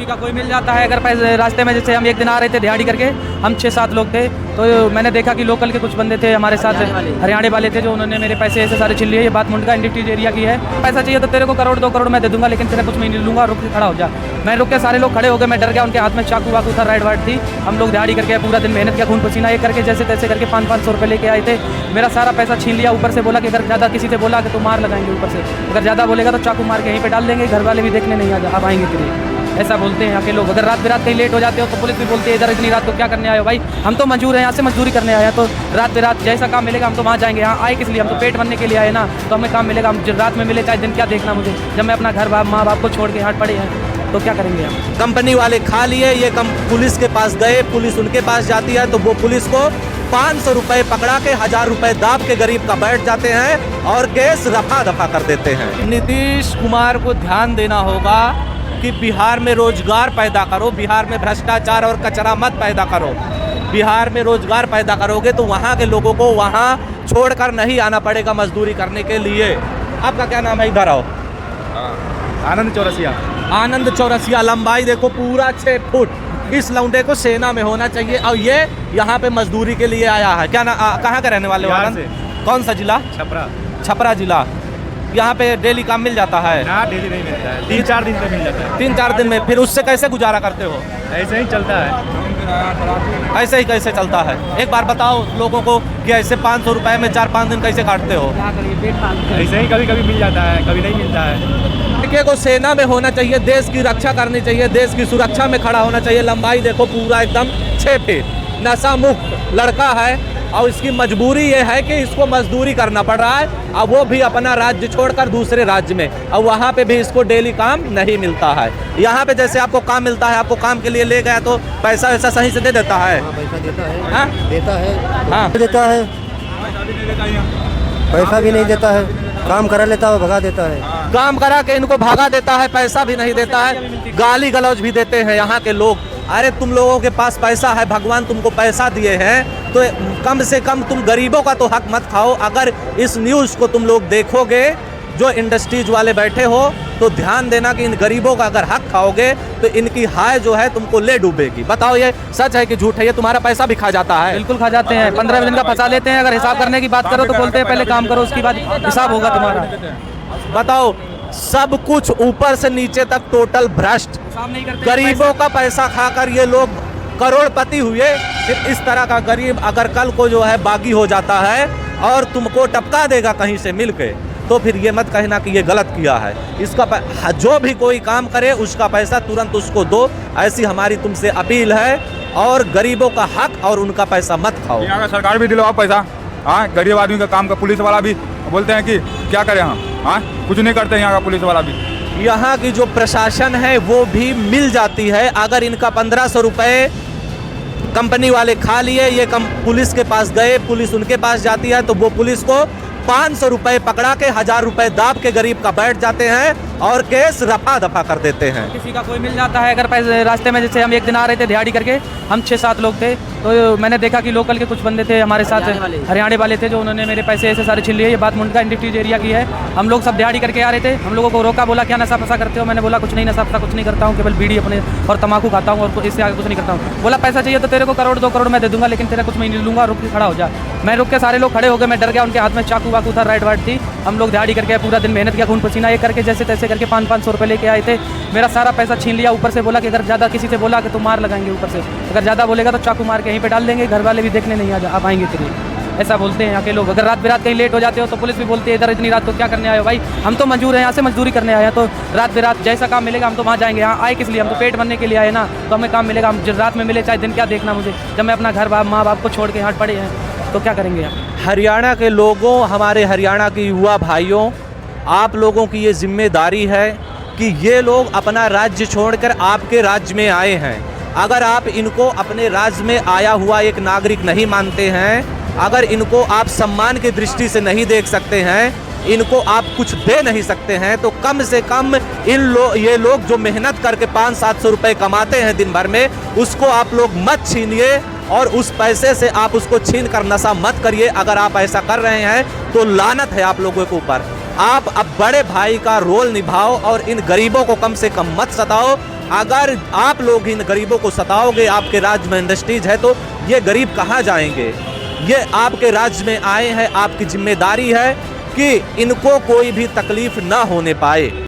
किसी का कोई मिल जाता है। अगर पैसे रास्ते में, जैसे हम एक दिन आ रहे थे दिहाड़ी करके, हम 6-7 लोग थे, तो मैंने देखा कि लोकल के कुछ बंदे थे हमारे साथ, हरियाणा वाले थे, जो उन्होंने मेरे पैसे ऐसे सारे छीन लिए। ये बात मुंडका इंडस्ट्रीज एरिया की है। पैसा चाहिए तो तेरे को 1-2 करोड़ मैं दे दूंगा, लेकिन तेरा कुछ नहीं लूंगा, रुक के खड़ा हो जा। मैं रुक के, सारे लोग खड़े हो गए, मैं डर गया। उनके हाथ में चाकू वाकू था, राइड वाइड थी। हम लोग दिहाड़ी करके पूरा दिन मेहनत किया, खून पसीना एक करके, जैसे तैसे करके 500-500 रुपये लेके आए थे। मेरा सारा पैसा छीन लिया। ऊपर से बोला कि अगर ज़्यादा किसी से बोला कि तो मार लगाएंगे, ऊपर से अगर ज़्यादा बोलेगा तो चाकू मार के यहीं पे डाल देंगे, घर वाले भी देखने नहीं आ आएंगे तेरे। ऐसा बोलते हैं यहाँ के लोग। अगर रात बिरात कहीं लेट हो जाते हो तो पुलिस भी बोलती है, इधर इतनी रात को क्या करने आए हो भाई? हम तो मजदूर हैं, यहाँ से मजदूरी करने आए हैं, तो रात बिरात जैसा काम मिलेगा हम तो वहाँ जाएंगे। यहाँ आए किस लिए? हम तो पेट भरने के लिए आए ना, तो हमें काम मिलेगा। हम रात में मिले चाहे दिन, क्या देखना मुझे, जब मैं अपना घर माँ बाप को छोड़ के यहाँ पड़े हैं, तो क्या करेंगे हम? कंपनी वाले खा लिए, ये पुलिस के पास गए, पुलिस उनके पास जाती है तो वो पुलिस को 500 रुपये पकड़ा के 1000 रुपये दाब के गरीब का बैठ जाते हैं और केस रफा दफा कर देते हैं। नीतीश कुमार को ध्यान देना होगा कि बिहार में रोजगार पैदा करो, बिहार में भ्रष्टाचार और कचरा मत पैदा करो। बिहार में रोजगार पैदा करोगे तो वहाँ के लोगों को वहाँ छोड़कर नहीं आना पड़ेगा मजदूरी करने के लिए। आपका क्या नाम है? इधर आओ। आनंद चौरसिया। आनंद चौरसिया। लंबाई देखो पूरा 6 फुट। इस लौंडे को सेना में होना चाहिए और ये यहाँ पे मजदूरी के लिए आया है। क्या कहाँ का रहने वाले हो? आनंद, कौन सा जिला? छपरा। छपरा जिला। यहाँ पे डेली काम मिल जाता है? ना, डेली नहीं मिलता है, 3-4 दिन पे मिल जाता है। 3-4 दिन में? फिर उससे कैसे गुजारा करते हो? ऐसे ही चलता है। ऐसे ही कैसे चलता है? एक बार बताओ लोगों को कि ऐसे 500 रुपये में 4-5 दिन कैसे काटते हो? ऐसे ही कभी कभी मिल जाता है, कभी नहीं मिलता है। लड़के को सेना में होना चाहिए, देश की रक्षा करनी चाहिए, देश की सुरक्षा में खड़ा होना चाहिए। लंबाई देखो पूरा एकदम 6 फीट। नशा मुक्त लड़का है और इसकी मजबूरी ये है कि इसको मजदूरी करना पड़ रहा है, और वो भी अपना राज्य छोड़कर दूसरे राज्य में, और वहाँ पे भी इसको डेली काम नहीं मिलता है। यहाँ पे जैसे आपको काम मिलता है, आपको काम के लिए ले गया तो पैसा वैसा सही से दे देता है? पैसा देता है। हाँ? देता है। हाँ देता है। पैसा भी नहीं देता है, काम करा लेता है, भगा देता है। काम करा के इनको भागा देता है, पैसा भी नहीं देता है, गाली गलौज भी देते हैं यहाँ के लोग। अरे तुम लोगों के पास पैसा है, भगवान तुमको पैसा दिए हैं, तो कम से कम तुम गरीबों का तो हक मत खाओ। अगर इस न्यूज़ को तुम लोग देखोगे, जो इंडस्ट्रीज वाले बैठे हो, तो ध्यान देना कि इन गरीबों का अगर हक खाओगे तो इनकी हाय जो है तुमको ले डूबेगी। बताओ ये सच है कि झूठ है? ये तुम्हारा पैसा भी खा जाता है? बिल्कुल खा जाते हैं। 15 दिन का फंसा लेते हैं। अगर हिसाब करने की बात करो तो बोलते हैं पहले काम करो, उसके बाद हिसाब होगा तुम्हारा। बताओ, सब कुछ ऊपर से नीचे तक टोटल भ्रष्ट। गरीबों का पैसा खाकर ये लोग करोड़पति हुए। फिर इस तरह का गरीब अगर कल को जो है बागी हो जाता है और तुमको टपका देगा कहीं से मिल के, तो फिर ये मत कहना कि ये गलत किया है। इसका जो भी कोई काम करे उसका पैसा तुरंत उसको दो, ऐसी हमारी तुमसे अपील है। और गरीबों का हक और उनका पैसा मत खाओ। यहाँ का सरकार भी दिलवाओ पैसा। हाँ, गरीब आदमी का काम का पुलिस वाला भी बोलते हैं कि क्या करें हम। हाँ, कुछ नहीं करते यहाँ का पुलिस वाला भी। यहाँ की जो प्रशासन है वो भी मिल जाती है। अगर इनका 1500 रुपये कंपनी वाले खा लिए, ये पुलिस के पास गए, पुलिस उनके पास जाती है तो वो पुलिस को 500 रुपये पकड़ा के 1000 रुपये दाब के गरीब का बैठ जाते हैं और केस रफा दफा कर देते हैं। किसी का कोई मिल जाता है। अगर पैसे रास्ते में, जैसे हम एक दिन आ रहे थे दिहाड़ी करके, हम 6-7 लोग थे, तो मैंने देखा कि लोकल के कुछ बंदे थे हमारे साथ, हरियाणा वाले थे, जो उन्होंने मेरे पैसे ऐसे सारे छीन लिए। ये बात मुंडका इंडस्ट्रीज एरिया की है। हम लोग सब दिहाड़ी करके आ रहे थे, हम लोगों को रोका, बोला क्या नशा फसा करते हो? मैंने बोला कुछ नहीं, नशा फसा कुछ नहीं करता हूँ, केवल बीड़ी अपने और तम्बाकू खाता हूँ और इससे आगे कुछ नहीं करता हूँ। बोला पैसा चाहिए तो तेरे को 1-2 करोड़ मैं दे दूंगा, लेकिन तेरा कुछ नहीं लूंगा, रुक के खड़ा हो जा। मैं रुक के, सारे लोग खड़े हो गए, मैं डर गया। उनके हाथ में चाकू वाकू था, राइड वाइड थी। हम लोग दिहाड़ी करके पूरा दिन मेहनत किया, खून पसीना एक करके, जैसे तैसे करके 500-500 रुपये लेके आए थे। मेरा सारा पैसा छीन लिया। ऊपर से बोला कि अगर ज़्यादा किसी से बोला कि तो मार लगाएंगे, ऊपर से अगर ज़्यादा बोलेगा तो चाकू मार के यहीं पे डाल देंगे, घर वाले भी देखने नहीं आ आएंगे तेरे। ऐसा बोलते हैं यहाँ के लोग। अगर रात बिरात कहीं लेट हो जाते हो तो पुलिस भी बोलती है, इधर इतनी रात को क्या करने आए हो भाई? हम तो मजदूर हैं, यहाँ से मजदूरी करने आए हैं, तो रात बिरात जैसा काम मिलेगा हम तो वहाँ जाएंगे। यहाँ आए किस लिए? हम तो पेट भरने के लिए आए ना, तो हमें काम मिलेगा। हम रात में मिले चाहे दिन, क्या देखना मुझे, जब मैं अपना घर माँ बाप को छोड़ के यहाँ पड़े हैं, तो क्या करेंगे हम? हरियाणा के लोगों, हमारे हरियाणा के युवा भाइयों, आप लोगों की ये जिम्मेदारी है कि ये लोग अपना राज्य छोड़कर आपके राज्य में आए हैं। अगर आप इनको अपने राज्य में आया हुआ एक नागरिक नहीं मानते हैं, अगर इनको आप सम्मान की दृष्टि से नहीं देख सकते हैं, इनको आप कुछ दे नहीं सकते हैं, तो कम से कम ये लोग जो मेहनत करके 500-700 रुपये कमाते हैं दिन भर में, उसको आप लोग मत छीनिए और उस पैसे से आप उसको छीन कर नशा मत करिए। अगर आप ऐसा कर रहे हैं तो लानत है आप लोगों के ऊपर। आप अब बड़े भाई का रोल निभाओ और इन गरीबों को कम से कम मत सताओ। अगर आप लोग इन गरीबों को सताओगे, आपके राज्य में इंडस्ट्रीज है तो ये गरीब कहाँ जाएंगे? ये आपके राज्य में आए हैं, आपकी जिम्मेदारी है कि इनको कोई भी तकलीफ ना होने पाए।